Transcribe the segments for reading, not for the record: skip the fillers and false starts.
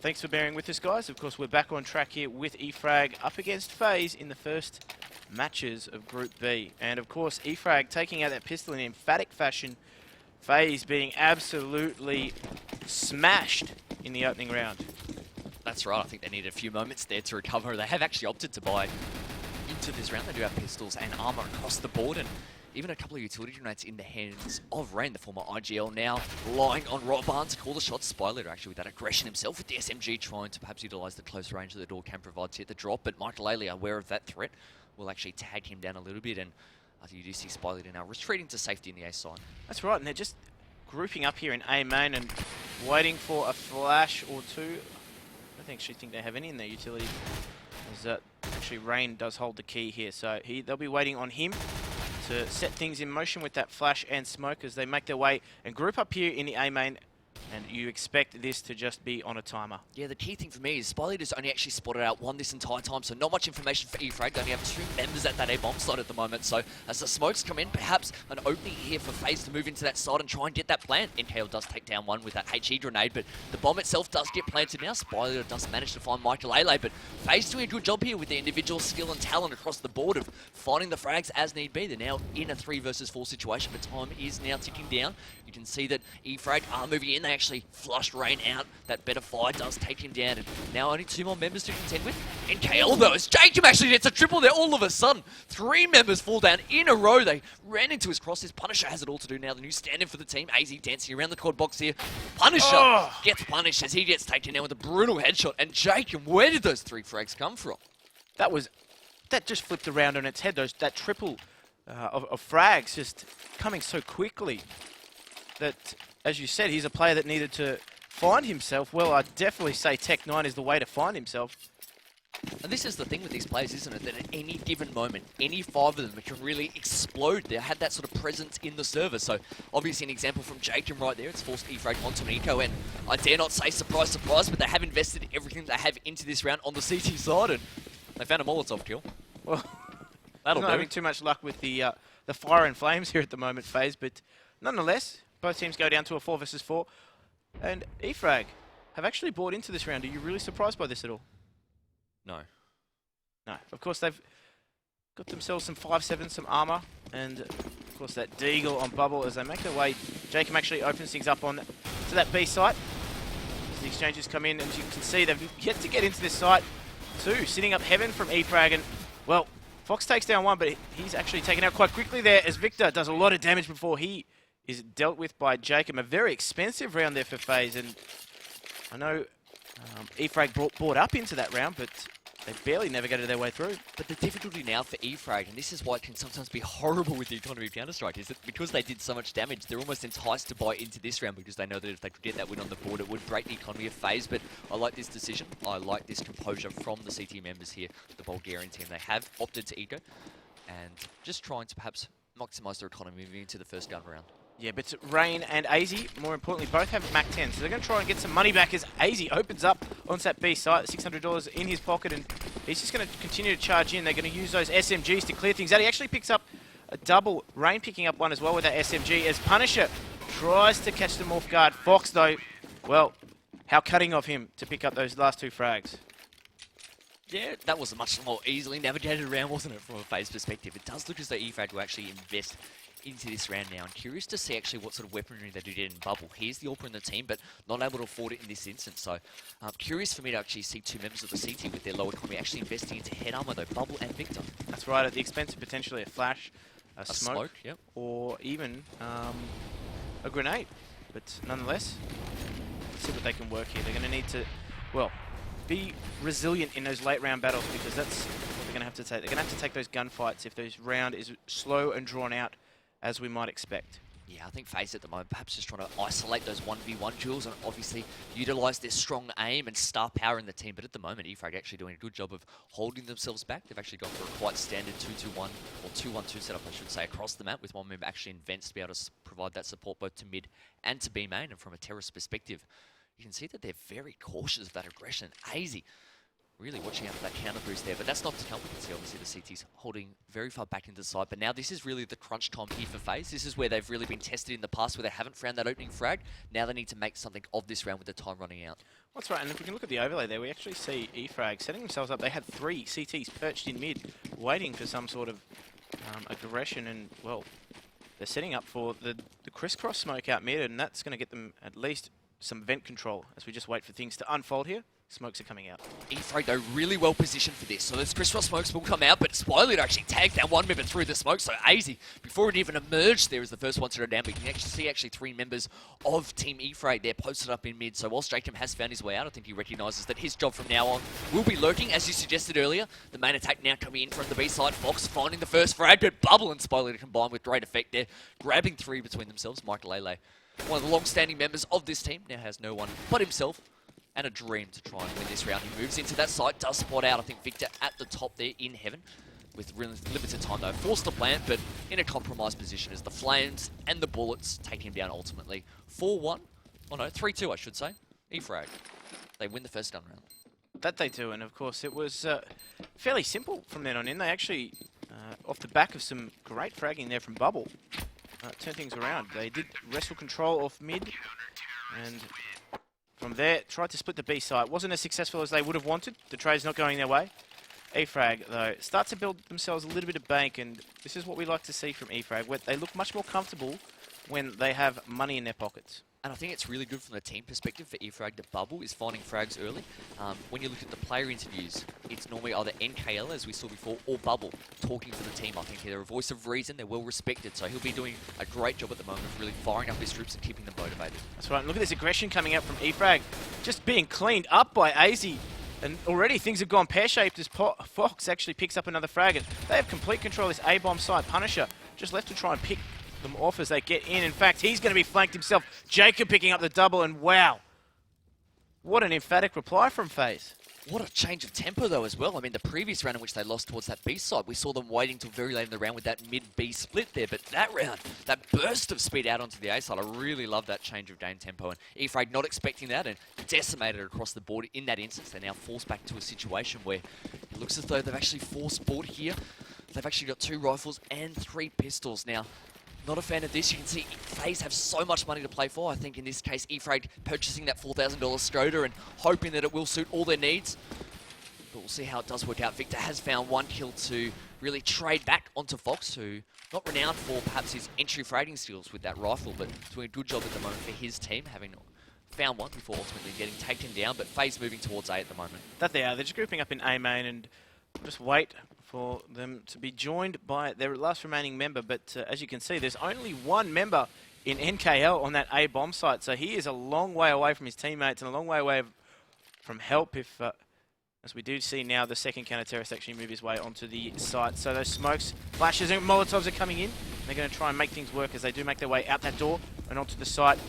Thanks for bearing with us, guys. Of course, we're back on track here with E-Frag up against FaZe in the first matches of Group B. And of course, E-Frag taking out that pistol in emphatic fashion. FaZe being absolutely smashed in the opening round. That's right. I think they needed a few moments there to recover. They have actually opted to buy into this round. They do have pistols and armor across the board, and even a couple of utility grenades in the hands of Rain, the former IGL, now relying on Rottbarn to call the shots. Spyleader actually with that aggression himself with the SMG, trying to perhaps utilize the close range that the door can provide to hit the drop. But Michael Ailey, aware of that threat, will actually tag him down a little bit, and I think you do see Spyleader now retreating to safety in the A side. That's right, and they're just grouping up here in A main and waiting for a flash or two. I don't actually think they have any in their utility, as actually Rain does hold the key here, so they'll be waiting on him to set things in motion with that flash and smoke as they make their way and group up here in the A main, and you expect this to just be on a timer. Yeah, the key thing for me is Spyleader's only actually spotted out one this entire time, so not much information for E-Frag. They only have 2 members at that A-bomb side at the moment, so as the smokes come in, perhaps an opening here for FaZe to move into that side and try and get that plant. NKL does take down one with that HE grenade, but the bomb itself does get planted now. Spyleader does manage to find Michael Ailey, but FaZe doing a good job here with their individual skill and talent across the board of finding the frags as need be. They're now in a 3 versus 4 situation, but time is now ticking down. You can see that E-Frag are moving in. They actually flushed Rain out. That better fire does take him down. And now only 2 more members to contend with. NKL though, as Jacob actually gets a triple there all of a sudden. 3 members fall down in a row. They ran into his crosses. Punisher has it all to do now. The new stand-in for the team. AZ dancing around the quad box here. Punisher gets punished as he gets taken down with a brutal headshot. And Jacob, where did those 3 frags come from? That just flipped around on its head. That triple of frags just coming so quickly. That, as you said, he's a player that needed to find himself. Well, I'd definitely say Tech9 is the way to find himself. And this is the thing with these players, isn't it? That at any given moment, any 5 of them can really explode. They had that sort of presence in the server. So, obviously, an example from Jacob right there. It's forced E-Frag onto an eco, and I dare not say surprise, surprise, but they have invested everything they have into this round on the CT side, and they found a Molotov kill. Well, that'll not do. Having too much luck with the fire and flames here at the moment, FaZe, but nonetheless, both teams go down to a 4 versus 4. And E-Frag have actually bought into this round. Are you really surprised by this at all? No. No. Of course, they've got themselves some 5.7, some armor, and of course that Deagle on bubble as they make their way. Jacob actually opens things up on to that B site. As the exchanges come in, and as you can see, they've yet to get into this site. 2 sitting up heaven from E-Frag, and well, Fox takes down 1, but he's actually taken out quite quickly there as Victor does a lot of damage before he is dealt with by Jacob. A very expensive round there for FaZe, and I know E-Frag brought up into that round, but they barely navigated their way through. But the difficulty now for E-Frag, and this is why it can sometimes be horrible with the economy of Counter-Strike, is that because they did so much damage, they're almost enticed to buy into this round because they know that if they could get that win on the board, it would break the economy of FaZe. But I like this decision. I like this composure from the CT members here, the Bulgarian team. They have opted to eco, and just trying to perhaps maximize their economy moving into the first gun round. Yeah, but Rain and AZ, more importantly, both have Mac 10, so they're going to try and get some money back as AZ opens up onto that B site, $600 in his pocket, and he's just going to continue to charge in. They're going to use those SMGs to clear things out. He actually picks up a double. Rain picking up one as well with that SMG as Punisher tries to catch them off guard. Fox, though, well, how cutting of him to pick up those last 2 frags. Yeah, that was a much more easily navigated round, wasn't it, from a FaZe perspective? It does look as though E-Frag will actually invest into this round now. I'm curious to see actually what sort of weaponry they do get in bubble. Here's the AWPer in the team, but not able to afford it in this instance. So, curious for me to actually see 2 members of the C team with their low economy actually investing into head armor though, Bubble and Victor. That's right, at the expense of potentially a flash, a smoke, yep, or even a grenade. But nonetheless, let's see what they can work here. They're going to need to, well, be resilient in those late round battles, because that's what they're going to have to take. They're going to have to take those gunfights if those round is slow and drawn out, as we might expect. Yeah, I think FaZe at the moment perhaps just trying to isolate those 1v1 duels and obviously utilise their strong aim and star power in the team. But at the moment, E-Frag actually doing a good job of holding themselves back. They've actually gone for a quite standard 2-2-1 or 2-1-2 setup, I should say, across the map, with one member actually in vents to be able to provide that support both to mid and to B main. And from a terrorist perspective, you can see that they're very cautious of that aggression. AZ Really watching out for that counter boost there, but that's not to come. We can see obviously the CT's holding very far back into the side, but now this is really the crunch time here for FaZe. This is where they've really been tested in the past, where they haven't found that opening frag. Now they need to make something of this round with the time running out. That's right, and if we can look at the overlay there, we actually see E-Frag setting themselves up. They had 3 CTs perched in mid, waiting for some sort of aggression, and, well, they're setting up for the crisscross smoke out mid, and that's going to get them at least some vent control as we just wait for things to unfold here. Smokes are coming out. E-Frag, though, really well positioned for this. So those crisscross smokes will come out, but Spiley actually tagged down one member through the smoke. So AZ, before it even emerged, there is the first one to go down. But you can actually see 3 members of Team E-Frag there posted up in mid. So whilst Jacob has found his way out, I think he recognises that his job from now on will be lurking, as you suggested earlier. The main attack now coming in from the B side. Fox finding the first frag, but Bubble and Spiley to combine with great effect there, grabbing 3 between themselves. Mike Lele, one of the long-standing members of this team, now has no one but himself. And a dream to try and win this round. He moves into that site, does spot out, I think, Victor at the top there in heaven. With really limited time, though. Forced to plant, but in a compromised position as the flames and the bullets take him down ultimately. 4-1. Oh no, 3-2, I should say. E-Frag. They win the first gun round. That they do, and of course it was fairly simple from then on in. They actually, off the back of some great fragging there from Bubble, turned things around. They did wrestle control off mid, and from there, tried to split the B site. Wasn't as successful as they would have wanted. The trade's not going their way. E-Frag, though, starts to build themselves a little bit of bank, and this is what we like to see from E-Frag, where they look much more comfortable when they have money in their pockets. And I think it's really good from the team perspective for E-Frag to Bubble is finding frags early. When you look at the player interviews, it's normally either NKL, as we saw before, or Bubble talking for the team. I think they're a voice of reason, they're well respected, so he'll be doing a great job at the moment of really firing up his troops and keeping them motivated. That's right, and look at this aggression coming out from E-Frag, just being cleaned up by AZ. And already things have gone pear-shaped as Fox actually picks up another frag. And they have complete control of this A-bomb side. Punisher just left to try and pick them off as they get in. In fact, he's going to be flanked himself. Jacob picking up the double, and wow. What an emphatic reply from FaZe. What a change of tempo, though, as well. I mean, the previous round in which they lost towards that B side, we saw them waiting till very late in the round with that mid-B split there. But that round, that burst of speed out onto the A side, I really love that change of game tempo. And E-Frag not expecting that and decimated across the board in that instance. They're now forced back to a situation where it looks as though they've actually forced board here. They've actually got 2 rifles and 3 pistols. Now, not a fan of this. You can see FaZe have so much money to play for. I think in this case, E-Frag purchasing that $4,000 Skoda and hoping that it will suit all their needs. But we'll see how it does work out. Victor has found 1 kill to really trade back onto Fox, who not renowned for perhaps his entry fragging skills with that rifle, but doing a good job at the moment for his team, having found 1 before ultimately getting taken down. But FaZe moving towards A at the moment. That they are. They're just grouping up in A main and just wait for them to be joined by their last remaining member. But as you can see, there's only 1 member in NKL on that A bomb site. So he is a long way away from his teammates and a long way away from help if, as we do see now, the second counter-terrorist actually move his way onto the site. So those smokes, flashes and Molotovs are coming in. They're going to try and make things work as they do make their way out that door and onto the site.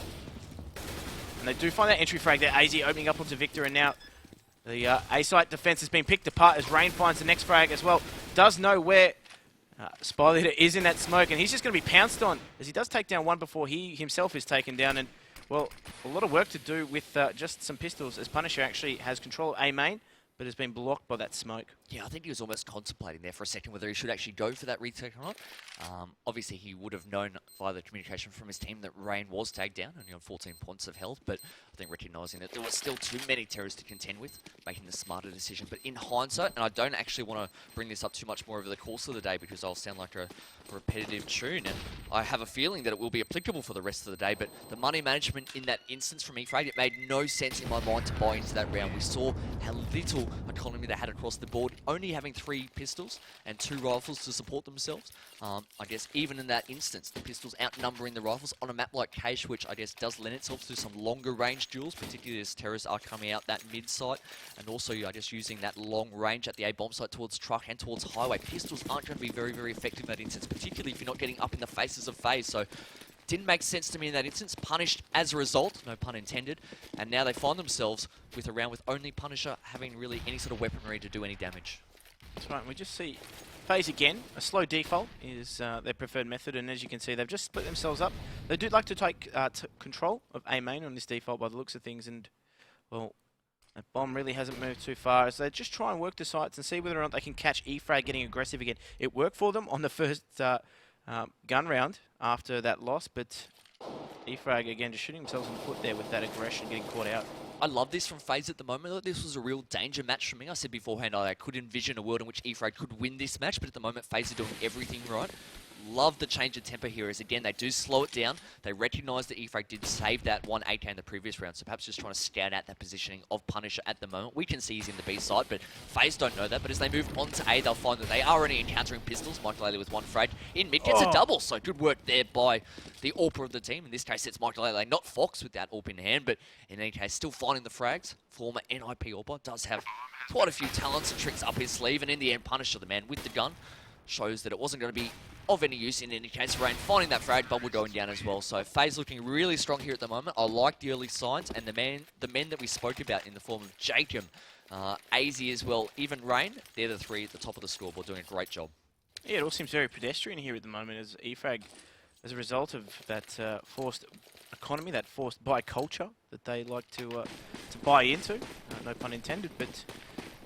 And they do find that entry frag there. AZ opening up onto Victor, and now the A-site defense has been picked apart as Rain finds the next frag as well. Does know where Spy Leader is in that smoke, and he's just going to be pounced on as he does take down 1 before he himself is taken down. And, well, a lot of work to do with just some pistols as Punisher actually has control of A main, but has been blocked by that smoke. Yeah, I think he was almost contemplating there for a second whether he should actually go for that retake or not. Obviously, he would have known via the communication from his team that Rain was tagged down, only on 14 points of health, but I think recognising that there was still too many terrorists to contend with, making the smarter decision. But in hindsight, and I don't actually want to bring this up too much more over the course of the day because I'll sound like a repetitive tune, and I have a feeling that it will be applicable for the rest of the day, but the money management in that instance from E-Frag, it made no sense in my mind to buy into that round. We saw how little economy they had across the board, only having 3 pistols and 2 rifles to support themselves. I guess even in that instance, the pistols outnumbering the rifles on a map like Cache, which I guess does lend itself to some longer range duels, particularly as terrorists are coming out that mid site, and also I guess using that long range at the A bomb site towards truck and towards highway. Pistols aren't going to be very, very effective in that instance, particularly if you're not getting up in the faces of FaZe. So didn't make sense to me in that instance. Punished as a result, no pun intended, and now they find themselves with a round with only Punisher having really any sort of weaponry to do any damage. That's right, and we just see FaZe again. A slow default is their preferred method, and as you can see, they've just split themselves up. They do like to take control of A main on this default by the looks of things, and, well, That bomb really hasn't moved too far, as they just try and work the sites and see whether or not they can catch E-Frag getting aggressive again. It worked for them on the first gun round after that loss, but E-Frag again just shooting themselves in the foot there with that aggression getting caught out. I love this from FaZe at the moment. This was a real danger match for me. I said beforehand I could envision a world in which E-Frag could win this match, but at the moment FaZe are doing everything right. Love the change of tempo here, as again, they do slow it down. They recognise that E-Frag did save that one AK in the previous round, so perhaps just trying to scout out that positioning of Punisher at the moment. We can see he's in the B side, but FaZe don't know that. But as they move on to A, they'll find that they are only encountering pistols. Michael Ailey with one frag in mid gets a double, so good work there by the AWPer of the team. In this case, it's Michael Ailey, not Fox with that AWP in hand, but in any case, still finding the frags. Former NIP AWPer does have quite a few talents and tricks up his sleeve, and in the end, Punisher, the man with the gun, shows that it wasn't going to be of any use in any case. Rain finding that frag, bubble going down as well. So FaZe looking really strong here at the moment. I like the early signs, and the men that we spoke about in the form of Jacob, AZ as well, even Rain, they're the three at the top of the scoreboard doing a great job. Yeah, it all seems very pedestrian here at the moment as E-Frag, as a result of that forced economy, that forced buy culture that they like to buy into. No pun intended, but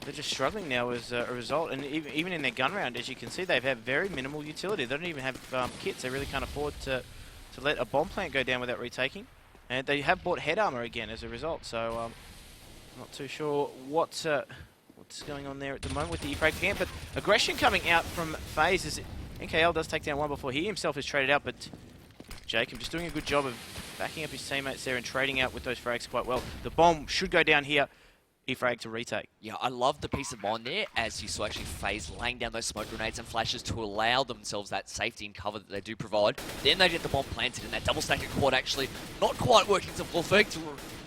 they're just struggling now as a result, and even in their gun round, as you can see, they've had very minimal utility. They don't even have kits. They really can't afford to let a bomb plant go down without retaking. And they have bought head armor again as a result, so not too sure what's going on there at the moment with the E-Frag camp, but aggression coming out from FaZe as NKL does take down one before he himself is traded out, but Jacob just doing a good job of backing up his teammates there and trading out with those frags quite well. The bomb should go down here. E-Frag to retake. Yeah, I love the peace of mind there, as you saw actually FaZe laying down those smoke grenades and flashes to allow themselves that safety and cover that they do provide. Then they get the bomb planted, and that double stack of quad actually not quite working to full effect.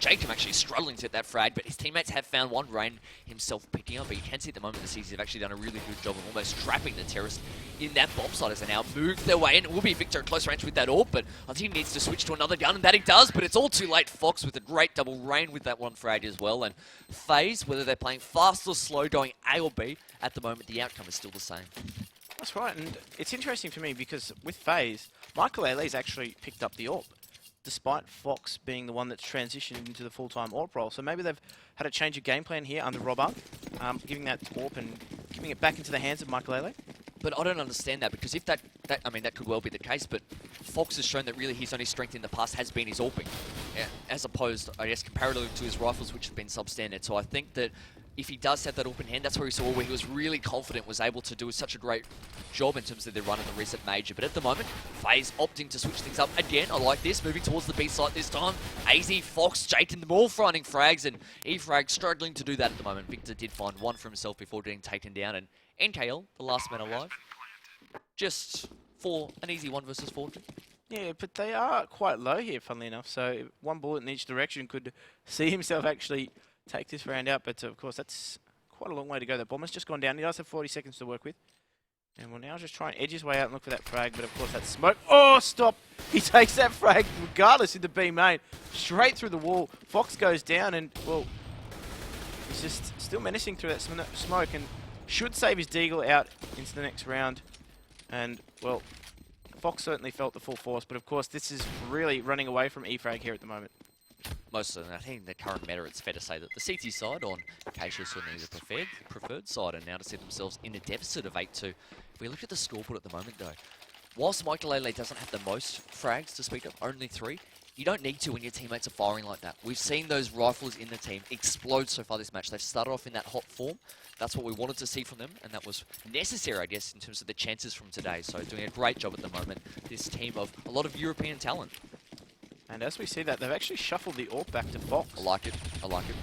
Jacob actually struggling to hit that frag, but his teammates have found one. Rain himself picking up, but you can see at the moment the CCs have actually done a really good job of almost trapping the terrorists in that bomb site as they now move their way in. It will be Victor at close range with that AWP, but I think he needs to switch to another gun, and that he does, but it's all too late. Fox with a great double, Rain with that one frag as well, and FaZe, whether they're playing fast or slow, going A or B, at the moment the outcome is still the same. That's right, and it's interesting for me because with FaZe, Michael Ailey's actually picked up the AWP, despite Fox being the one that's transitioned into the full-time AWP role. So maybe they've had a change of game plan here under Robber, giving that AWP and giving it back into the hands of Michael Ailey. But I don't understand that, because if that could well be the case, but Fox has shown that really his only strength in the past has been his AWPing, as opposed, I guess, comparatively to his rifles, which have been substandard. So I think that if he does have that AWP in hand, that's where we saw where he was really confident, was able to do such a great job in terms of their run in the recent major. But at the moment, FaZe opting to switch things up again. I like this, moving towards the B site this time. AZ, Fox, Jake, and them all finding frags, and E-Frag struggling to do that at the moment. Victor did find one for himself before getting taken down, and NKL, the last man alive, just for an easy 1 versus 4. Yeah, but they are quite low here, funnily enough. So one bullet in each direction could see himself actually take this round out. But of course, that's quite a long way to go. That bomber's just gone down. He does have 40 seconds to work with. And we'll now just try and edge his way out and look for that frag. But of course, that smoke. Oh, stop! He takes that frag regardless in the B main. Straight through the wall. Fox goes down and, well, he's just still menacing through that smoke and should save his deagle out into the next round. And, well, Fox certainly felt the full force, but of course this is really running away from E-Frag here at the moment. Most of them, I think in the current meta, it's fair to say that the CT side on Acacia is certainly the preferred side, and now to see themselves in a deficit of 8-2. If we look at the scoreboard at the moment though, whilst Michael Ailey doesn't have the most frags to speak of, only 3, you don't need to when your teammates are firing like that. We've seen those rifles in the team explode so far this match. They've started off in that hot form. That's what we wanted to see from them, and that was necessary, I guess, in terms of the chances from today. So doing a great job at the moment, this team of a lot of European talent. And as we see that, they've actually shuffled the AWP back to Fox. I like it. I like it.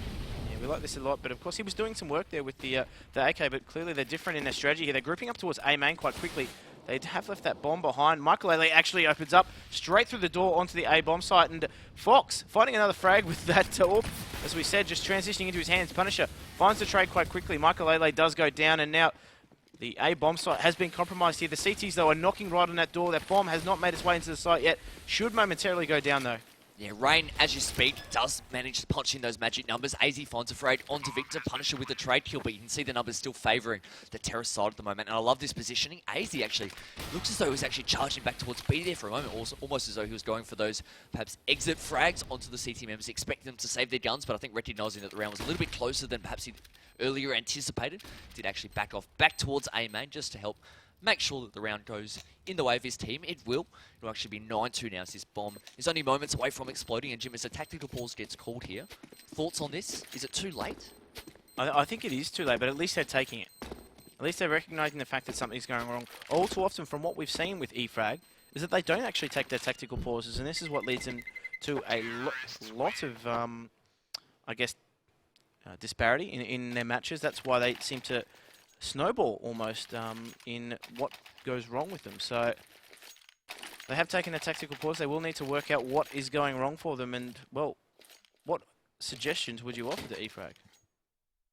Yeah, we like this a lot, but of course he was doing some work there with the AK, but clearly they're different in their strategy here. They're grouping up towards A main quite quickly. They have left that bomb behind. Michael Ailey actually opens up straight through the door onto the A bomb site, and Fox finding another frag with that AWP. As we said, just transitioning into his hands. Punisher finds the trade quite quickly. Michael Ailey does go down, and now the A bomb site has been compromised here. The CTs, though, are knocking right on that door. That bomb has not made its way into the site yet. Should momentarily go down, though. Yeah, Rain, as you speak, does manage to punch in those magic numbers. AZ finds a frag onto Victor, Punisher with the trade kill, but you can see the numbers still favouring the Terrace side at the moment. And I love this positioning. AZ actually looks as though he was actually charging back towards B there for a moment, almost as though he was going for those perhaps exit frags onto the CT members, expecting them to save their guns, but I think recognising that the round was a little bit closer than perhaps he'd earlier anticipated, did actually back off back towards A main just to help make sure that the round goes in the way of his team. It will. It'll actually be 9-2 now as this bomb is only moments away from exploding. And Jim, as a tactical pause gets called here, thoughts on this? Is it too late? I think it is too late, but at least they're taking it. At least they're recognising the fact that something's going wrong. All too often, from what we've seen with E-Frag, is that they don't actually take their tactical pauses, and this is what leads them to a lot of, I guess, disparity in their matches. That's why they seem to snowball almost in what goes wrong with them. So they have taken a tactical pause. They will need to work out what is going wrong for them. And, well, what suggestions would you offer to E-Frag?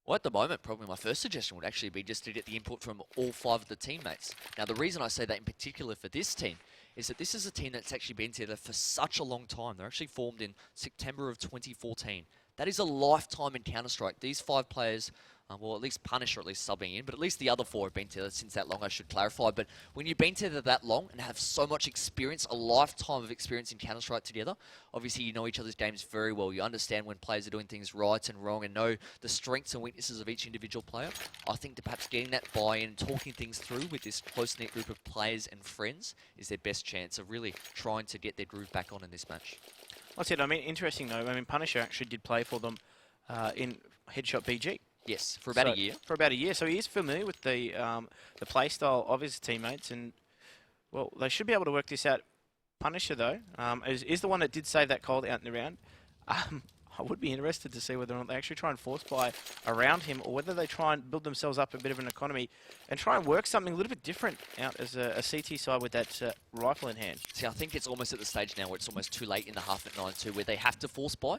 Well, at the moment, probably my first suggestion would actually be just to get the input from all 5 of the teammates. Now, the reason I say that in particular for this team is that this is a team that's actually been together for such a long time. They're actually formed in September of 2014. That is a lifetime in Counter-Strike. These 5 players, well, at least Punisher at least subbing in, but at least the other 4 have been together since that long, I should clarify. But when you've been together that long and have so much experience, a lifetime of experience in Counter-Strike together, obviously you know each other's games very well. You understand when players are doing things right and wrong and know the strengths and weaknesses of each individual player. I think that perhaps getting that buy-in and talking things through with this close-knit group of players and friends is their best chance of really trying to get their groove back on in this match. That's it. I mean, interesting though. I mean, Punisher actually did play for them in Headshot BG. Yes, for about a year. For about a year, so he is familiar with the play style of his teammates, and well, they should be able to work this out. Punisher though is the one that did save that cold out in the round. I would be interested to see whether or not they actually try and force buy around him, or whether they try and build themselves up a bit of an economy and try and work something a little bit different out as a CT side with that rifle in hand. See, I think it's almost at the stage now where it's almost too late in the half at 9-2 where they have to force buy.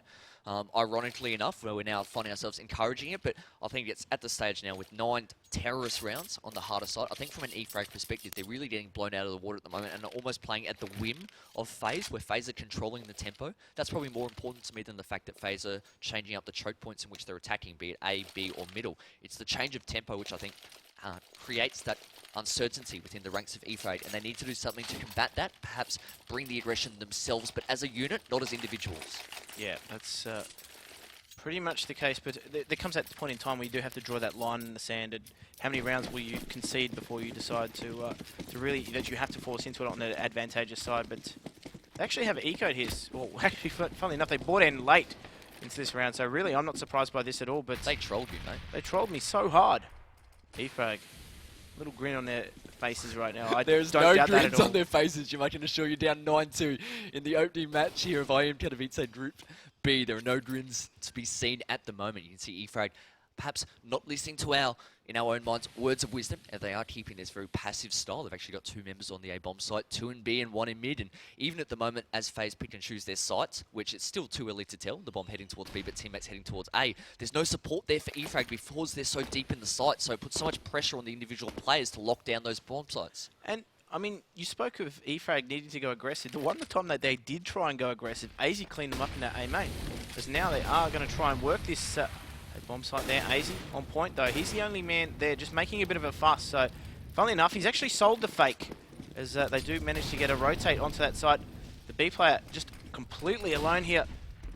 Ironically enough, where we're now finding ourselves encouraging it, but I think it's at the stage now with 9 terrorist rounds on the harder side. I think from an E-Frag perspective, they're really getting blown out of the water at the moment and are almost playing at the whim of FaZe, where FaZe are controlling the tempo. That's probably more important to me than the fact that FaZe are changing up the choke points in which they're attacking, be it A, B, or middle. It's the change of tempo which I think creates that uncertainty within the ranks of E-Frag, and they need to do something to combat that, perhaps bring the aggression themselves, but as a unit, not as individuals. Yeah, that's pretty much the case, but there comes that point in time where you do have to draw that line in the sand, and how many rounds will you concede before you decide to really, that you have to force into it on the advantageous side. But they actually have ecoed his, well, actually, funnily enough, they bought in late into this round, so really I'm not surprised by this at all. But they trolled you, mate. They trolled me so hard. E-Frag, little grin on their faces right now. There's don't no doubt that at grins all. on their faces, Jim. I can assure you, down 9-2 in the opening match here of IEM Katowice Group B. There are no grins to be seen at the moment. You can see E-Frag perhaps not listening to in our own minds, words of wisdom, and they are keeping this very passive style. They've actually got 2 members on the A-bomb site, 2 in B and 1 in mid, and even at the moment, as FaZe pick and choose their sites, which it's still too early to tell, the bomb heading towards B, but teammates heading towards A, there's no support there for E-Frag because they're so deep in the site, so it puts so much pressure on the individual players to lock down those bomb sites. And I mean, you spoke of E-Frag needing to go aggressive. The one time that they did try and go aggressive, AZ cleaned them up in that A main, because now they are going to try and work this bomb site there. AZ on point though. He's the only man there just making a bit of a fuss. So, funnily enough, he's actually sold the fake as they do manage to get a rotate onto that side. The B player just completely alone here.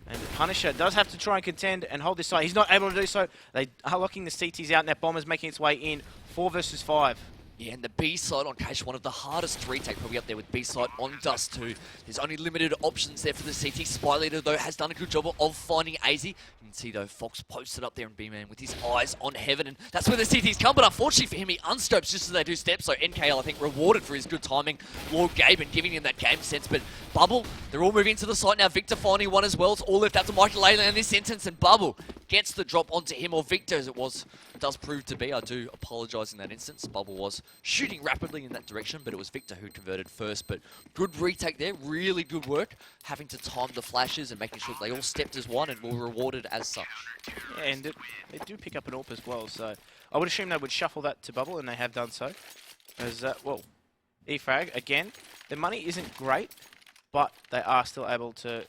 And the Punisher does have to try and contend and hold this side. He's not able to do so. They are locking the CTs out and that bomber's making its way in. 4 versus 5. Yeah, and the B side on Cash, one of the hardest to retake, probably up there with B side on Dust 2. There's only limited options there for the CT. Spy Leader, though, has done a good job of finding AZ. You can see, though, Fox posted up there in B-Man with his eyes on heaven, and that's where the CTs come. But unfortunately for him, he unstopes just as they do step. So NKL, I think, rewarded for his good timing. Lord Gabe and giving him that game sense. But Bubble, they're all moving to the side now. Victor finding one as well. It's all left up to Michael Leyland in this instance, and Bubble gets the drop onto him, or Victor, as it does prove to be. I do apologise in that instance. Bubble was shooting rapidly in that direction, but it was Victor who converted first. But good retake there, really good work, having to time the flashes and making sure they all stepped as one and were rewarded as such. Yeah, and they do pick up an AWP as well, so I would assume they would shuffle that to Bubble, and they have done so. As, well, E-Frag, again, their money isn't great, but they are still able to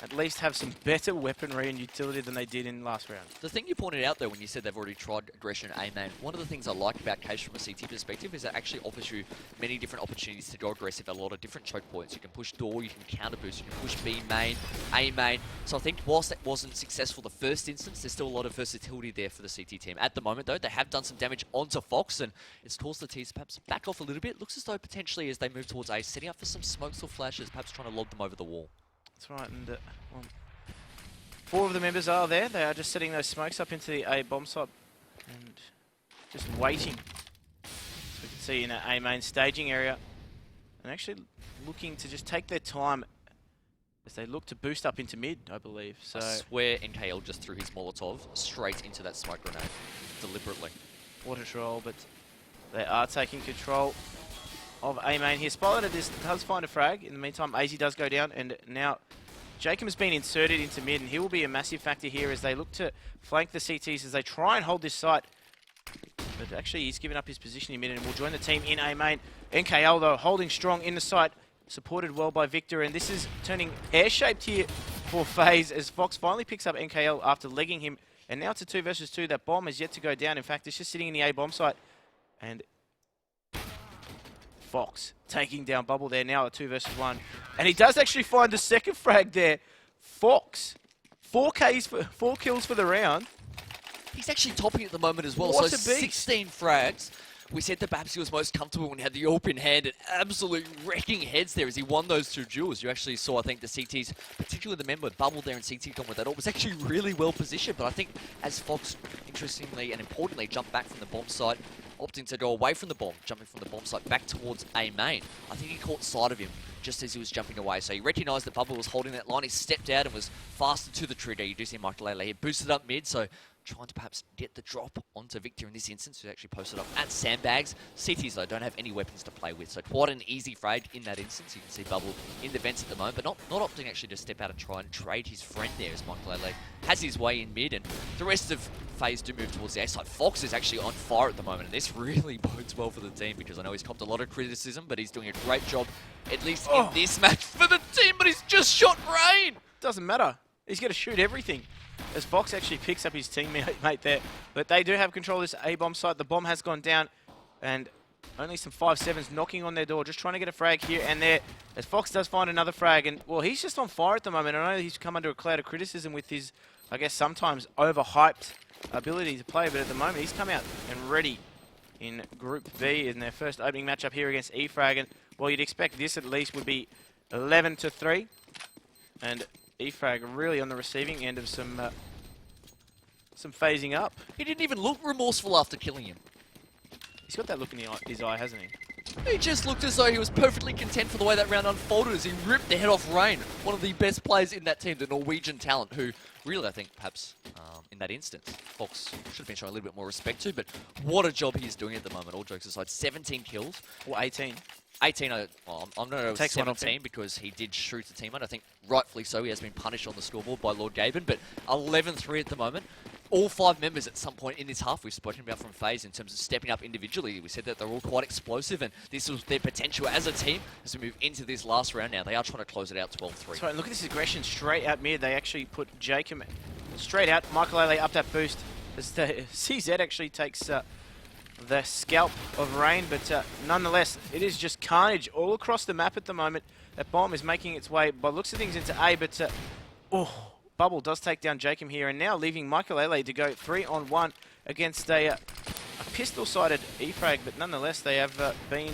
at least have some better weaponry and utility than they did in last round. The thing you pointed out, though, when you said they've already tried aggression A main, one of the things I like about Case from a CT perspective is it actually offers you many different opportunities to go aggressive at a lot of different choke points. You can push door, you can counter boost, you can push B main, A main. So I think whilst that wasn't successful the first instance, there's still a lot of versatility there for the CT team. At the moment, though, they have done some damage onto Fox, and it's caused the T's perhaps back off a little bit. Looks as though potentially as they move towards A, setting up for some smokes or flashes, perhaps trying to lob them over the wall. That's right, and well, 4 of the members are there. They are just setting those smokes up into the A bomb site and just waiting. So we can see in an A main staging area and actually looking to just take their time as they look to boost up into mid, I believe. So I swear NKL just threw his Molotov straight into that smoke grenade, deliberately. What a troll, but they are taking control of A main here. Spotlight does find a frag. In the meantime, AZ does go down, and now Jacob has been inserted into mid, and he will be a massive factor here as they look to flank the CTs as they try and hold this site. But actually, he's given up his position in mid and will join the team in A main. NKL, though, holding strong in the site, supported well by Victor, and this is turning pear-shaped here for FaZe as Fox finally picks up NKL after legging him. And now it's a 2 versus 2. That bomb is yet to go down. In fact, it's just sitting in the A bomb site. And Fox taking down Bubble there now at 2 versus 1. And he does actually find the second frag there. Fox, 4 kills for the round. He's actually topping at the moment as well. What So a beast. 16 frags. We said that perhaps he was most comfortable when he had the open hand and absolutely wrecking heads there as he won those 2 duels. You actually saw, I think, the CTs, particularly the member Bubble there and CT gone with that all, was actually really well positioned. But I think as Fox, interestingly and importantly, jumped back from the bomb site, opting to go away from the bomb, jumping from the bomb site back towards A main, I think he caught sight of him just as he was jumping away. So he recognised that Bubble was holding that line. He stepped out and was faster to the trigger. You do see Michael Lele here boosted up mid, so trying to perhaps get the drop onto Victor in this instance, who actually posted up at sandbags. CTs, though, don't have any weapons to play with, so quite an easy frag in that instance. You can see Bubble in the vents at the moment, but not opting actually to step out and try and trade his friend there as Michael Lele has his way in mid, and the rest of FaZe do move towards the A side. Fox is actually on fire at the moment, and this really bodes well for the team because I know he's copped a lot of criticism, but he's doing a great job, at least in this match, for the team, but he's just shot Rain! Doesn't matter. He's going to shoot everything. As Fox actually picks up his teammate there. But they do have control of this A-bomb site. The bomb has gone down. And only some 5-7s knocking on their door. Just trying to get a frag here and there. As Fox does find another frag. And, well, he's just on fire at the moment. I know he's come under a cloud of criticism with his, I guess, sometimes overhyped ability to play. But at the moment, he's come out and ready in Group B in their first opening matchup here against E-Frag. And, well, you'd expect this at least would be 11-3. And E-Frag really on the receiving end of some phasing up. He didn't even look remorseful after killing him. He's got that look in his eye, hasn't he? He just looked as though he was perfectly content for the way that round unfolded as he ripped the head off Rain, one of the best players in that team, the Norwegian talent, who really, I think, perhaps in that instance, Fox should have been showing a little bit more respect to, but what a job he is doing at the moment, all jokes aside. 17 kills. Or 18. 18, well, I'm not Takes 17 because he did shoot a teammate. I think rightfully so, he has been punished on the scoreboard by Lord Gaben, but 11-3 at the moment. All 5 members at some point in this half we've spoken about from FaZe in terms of stepping up individually. We said that they're all quite explosive and this was their potential as a team as we move into this last round now. They are trying to close it out 12-3. Right, look at this aggression straight out mid. They actually put Jacob straight out. Michael Lele up that boost as the CZ actually takes the scalp of Rain, but nonetheless, it is just carnage all across the map at the moment. That bomb is making its way, by looks of things, into A, but Bubble does take down Jacob here, and now leaving Michael Lele to go 3-on-1 against a pistol-sided E-Frag, but nonetheless, they have been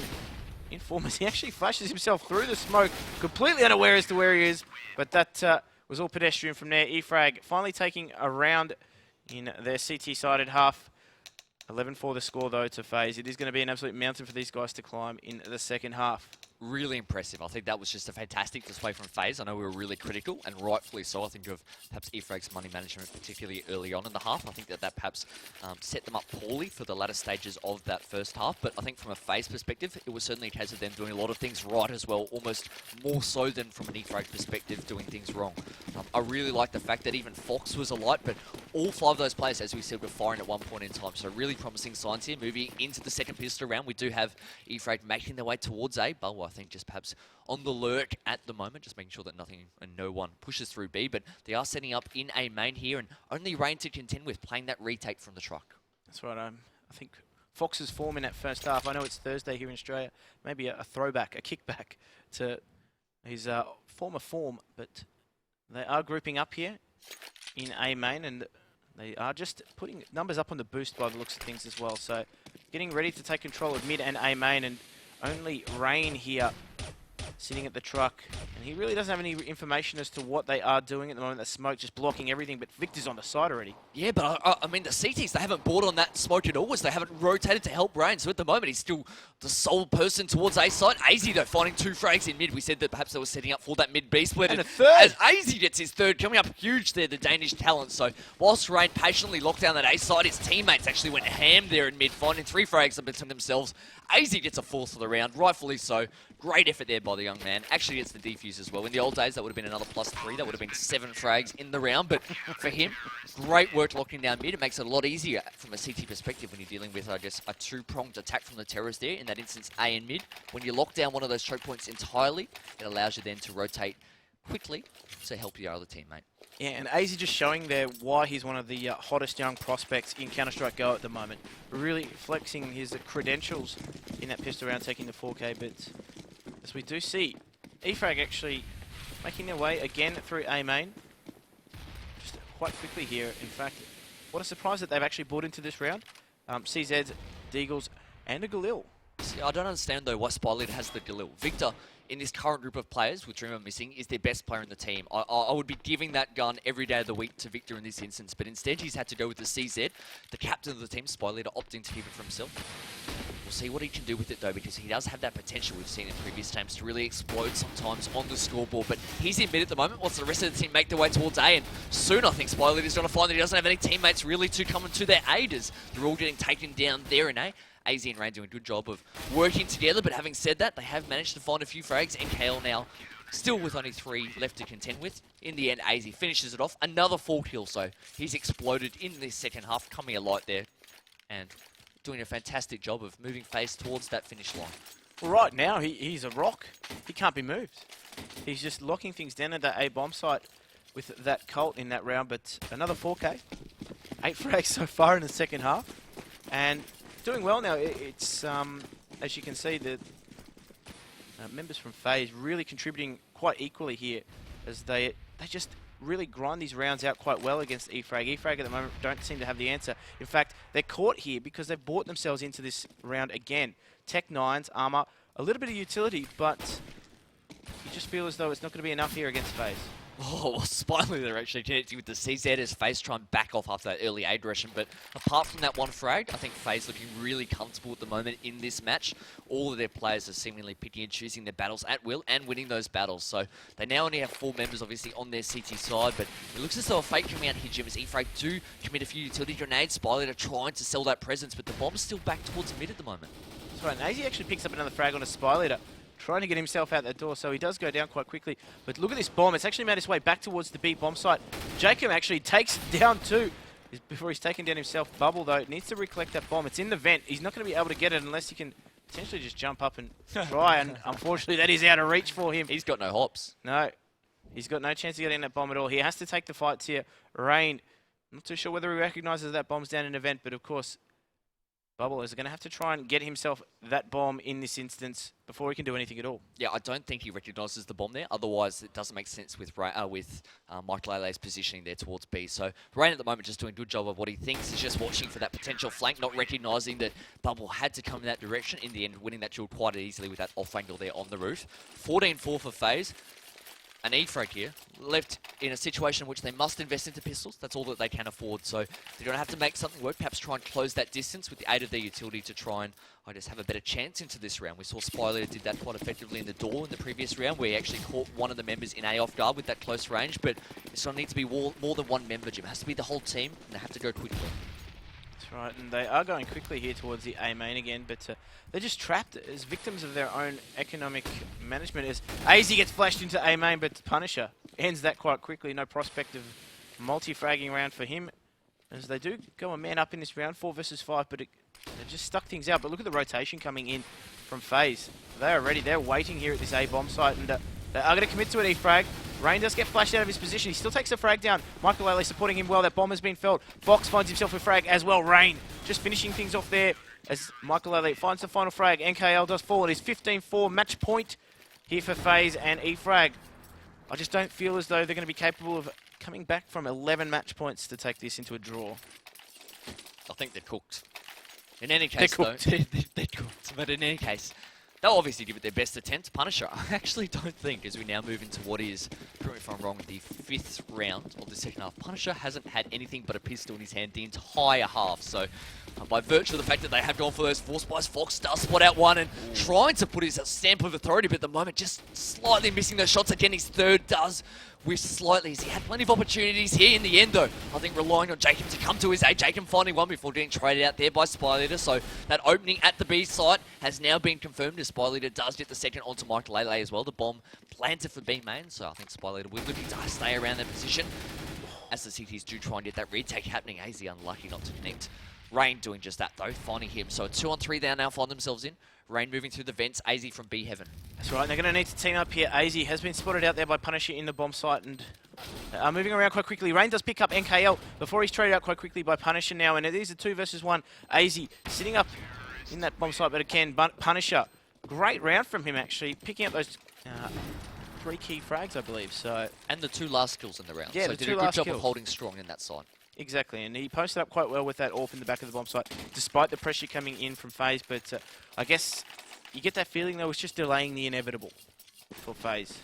informers. He actually flashes himself through the smoke, completely unaware as to where he is, but that was all pedestrian from there. E-Frag finally taking a round in their CT-sided half. 11-4 the score, though, to FaZe. It is going to be an absolute mountain for these guys to climb in the second half. Really impressive. I think that was just a fantastic display from FaZe. I know we were really critical, and rightfully so. I think of perhaps E-Frag's money management, particularly early on in the half. I think that perhaps set them up poorly for the latter stages of that first half. But I think from a FaZe perspective, it was certainly a case of them doing a lot of things right as well, almost more so than from an E-Frag perspective doing things wrong. I really like the fact that even Fox was alight, but all 5 of those players, as we said, were firing at one point in time. So really promising signs here. Moving into the second pistol round, we do have E-Frag making their way towards A. But I nothing, just perhaps on the lurk at the moment, just making sure that nothing and no one pushes through B. But they are setting up in A main here, and only Rain to contend with, playing that retake from the truck. That's right. I think Fox's form in that first half, I know it's Thursday here in Australia, maybe a throwback, a kickback to his former form, but they are grouping up here in A main, and they are just putting numbers up on the boost by the looks of things as well. So getting ready to take control of mid and A main, and only Rain here sitting at the truck, and he really doesn't have any information as to what they are doing at the moment. The smoke just blocking everything, but Victor's on the side already. Yeah, but I mean, the CTs, they haven't bought on that smoke at all, as they haven't rotated to help Rain. So at the moment, he's still the sole person towards A side. AZ, though, finding 2 frags in mid. We said that perhaps they were setting up for that mid-B split. And a third! As AZ gets his third, coming up huge there, the Danish talent. So whilst Rain patiently locked down that A side, his teammates actually went ham there in mid, finding 3 frags between themselves. AZ gets a 4th of the round, rightfully so. Great effort there by the young man. Actually gets the defuse as well. In the old days, that would have been another +3. That would have been 7 frags in the round. But for him, great work locking down mid. It makes it a lot easier from a CT perspective when you're dealing with, I guess, a 2-pronged attack from the terrorists there. In that instance, A and mid. When you lock down one of those choke points entirely, it allows you then to rotate quickly to help your other teammate. Yeah, and AZ just showing there why he's one of the hottest young prospects in Counter-Strike Go at the moment. Really flexing his credentials in that pistol round, taking the 4K. But as we do see, E-Frag actually making their way again through A main. Just quite quickly here. In fact, what a surprise that they've actually bought into this round. CZ, Deagles, and a Galil. See, I don't understand, though, why Spyleader has the Galil. Victor, in this current group of players, with Dreamer missing, is their best player in the team. I would be giving that gun every day of the week to Victor in this instance, but instead he's had to go with the CZ, the captain of the team, Spyleader, opting to keep it for himself. We'll see what he can do with it, though, because he does have that potential we've seen in previous times to really explode sometimes on the scoreboard. But he's in mid at the moment. Wants the rest of the team make their way towards A, and soon I think Spyleader's going to find that he doesn't have any teammates really to come into their aid, as they're all getting taken down there in A. AZ and Rain doing a good job of working together, but having said that, they have managed to find a few frags, and KL now still with only 3 left to contend with. In the end, AZ finishes it off. Another 4 kills, so he's exploded in this second half, coming alight there, and doing a fantastic job of moving FaZe towards that finish line. Well, right now, he's a rock. He can't be moved. He's just locking things down at that A bomb site with that Colt in that round, but another 4K. 8 frags so far in the second half, and doing well now. It's, as you can see, the members from FaZe really contributing quite equally here, as they just really grind these rounds out quite well against E-Frag. E-Frag at the moment don't seem to have the answer. In fact, they're caught here because they've bought themselves into this round again. Tech 9s, armor, a little bit of utility, but you just feel as though it's not going to be enough here against FaZe. Oh, well, Spyleader actually connecting with the CZ as FaZe try and back off after that early A direction. But apart from that one frag, I think FaZe looking really comfortable at the moment in this match. All of their players are seemingly picking and choosing their battles at will and winning those battles. So they now only have 4 members, obviously, on their CT side. But it looks as though a fake coming out here, Jim, as E-Frag do commit a few utility grenades. Spyleader trying to sell that presence, but the bomb's still back towards mid at the moment. That's right, and AZ actually picks up another frag on a Spyleader, trying to get himself out that door, so he does go down quite quickly. But look at this bomb. It's actually made its way back towards the B bomb site. Jacob actually takes down 2 before he's taken down himself. Bubble, though, needs to recollect that bomb. It's in the vent. He's not going to be able to get it unless he can potentially just jump up and try, and unfortunately that is out of reach for him. He's got no hops. No, he's got no chance of getting that bomb at all. He has to take the fights here. Rain, I'm not too sure whether he recognises that bomb's down in the vent, but of course, Bubble is going to have to try and get himself that bomb in this instance before he can do anything at all. Yeah, I don't think he recognises the bomb there. Otherwise, it doesn't make sense with Mike Lele's positioning there towards B. So Rain at the moment just doing a good job of what he thinks. He's just watching for that potential flank, not recognising that Bubble had to come in that direction. In the end, winning that duel quite easily with that off angle there on the roof. 14-4 for FaZe. An E-Frag here, left in a situation in which they must invest into pistols. That's all that they can afford. So they're going to have to make something work, perhaps try and close that distance with the aid of their utility to try and, I guess, have a better chance into this round. We saw Spyleader did that quite effectively in the door in the previous round, where he actually caught one of the members in A off guard with that close range. But it's going to need to be more than one member, Jim. It has to be the whole team, and they have to go quickly. That's right, and they are going quickly here towards the A main again, but they're just trapped as victims of their own economic management. As AZ gets flashed into A main, but Punisher ends that quite quickly. No prospect of multi-fragging round for him, as they do go a man up in this round, 4 versus 5, but They've just stuck things out, but look at the rotation coming in from FaZe. They're ready. They're waiting here at this A-bomb site, and they are going to commit to it, E-Frag. Rain does get flashed out of his position. He still takes the frag down. Michael Lele supporting him well. That bomb has been felled. Fox finds himself a frag as well. Rain just finishing things off there as Michael Lele finds the final frag. NKL does fall. It is 15-4 match point here for FaZe and E-Frag. I just don't feel as though they're going to be capable of coming back from 11 match points to take this into a draw. I think they're cooked. In any case, though, they're cooked. But in any case, they'll obviously give it their best attempt. Punisher, I actually don't think, as we now move into what is, correct me if I'm wrong, the 5th round of the second half, Punisher hasn't had anything but a pistol in his hand the entire half. So, by virtue of the fact that they have gone for those force buys, Fox does spot out one and trying to put his stamp of authority, but at the moment just slightly missing those shots. Again, his third does whiff slightly as he had plenty of opportunities here in the end, though. I think relying on Jacob to come to his aid. Jacob finding one before getting traded out there by Spy Leader. So that opening at the B site has now been confirmed as Spy Leader does get the second onto Michael Lele as well. The bomb planted for B main, so I think Spy Leader will looking to stay around that position as the CTs do try and get that retake happening. AZ unlucky not to connect. Rain doing just that though, finding him. So a 2-on-3 they now find themselves in. Rain moving through the vents, AZ from B heaven. That's right, they're going to need to team up here. AZ has been spotted out there by Punisher in the bomb site and moving around quite quickly. Rain does pick up NKL before he's traded out quite quickly by Punisher now, and it is a 2 versus 1. AZ sitting up in that bomb site, but again, Punisher, great round from him actually, picking up those 3 key frags, I believe. So and the 2 last kills in the round. Yeah, so did a good job of holding strong in that side. Exactly, and he posted up quite well with that AWP in the back of the bomb site, despite the pressure coming in from FaZe, but I guess you get that feeling though it's just delaying the inevitable for FaZe.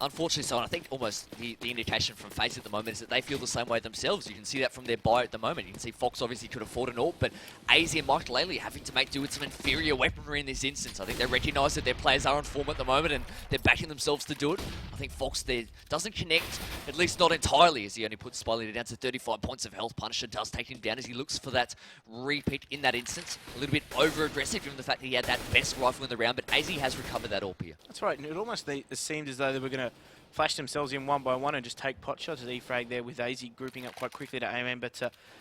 Unfortunately so, and I think almost the indication from FaZe at the moment is that they feel the same way themselves. You can see that from their bio at the moment. You can see Fox obviously could afford an AWP, but AZ and Michael Lele having to make do with some inferior weaponry in this instance. I think they recognise that their players are on form at the moment and they're backing themselves to do it. I think Fox there doesn't connect, at least not entirely, as he only puts Spy Leader down to 35 points of health. Punisher does take him down as he looks for that repeat in that instance. A little bit over-aggressive given the fact that he had that best rifle in the round, but AZ has recovered that AWP here. That's right, and it almost seemed as though they were going to flash themselves in one by one and just take pot shots as E-Frag there with AZ grouping up quite quickly to AIM, but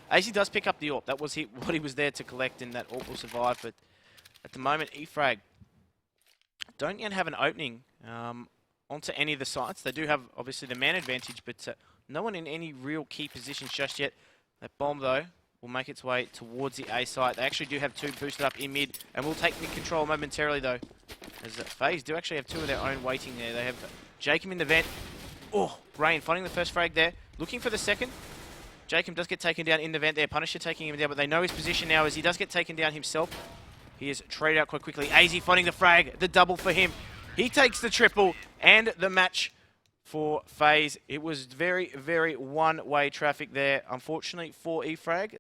AZ does pick up the AWP. That was what he was there to collect, and that AWP will survive, but at the moment E-Frag don't yet have an opening onto any of the sites. They do have obviously the man advantage, but no one in any real key positions just yet. That bomb though will make its way towards the A site. They actually do have 2 boosted up in mid, and will take mid control momentarily though, as FaZe do actually have 2 of their own waiting there. They have Jacob in the vent. Oh, Rain finding the first frag there. Looking for the second. Jacob does get taken down in the vent there. Punisher taking him down, but they know his position now as he does get taken down himself. He is traded out quite quickly. AZ finding the frag, the double for him. He takes the triple and the match for FaZe. It was very, very one-way traffic there, unfortunately, for E-Frag.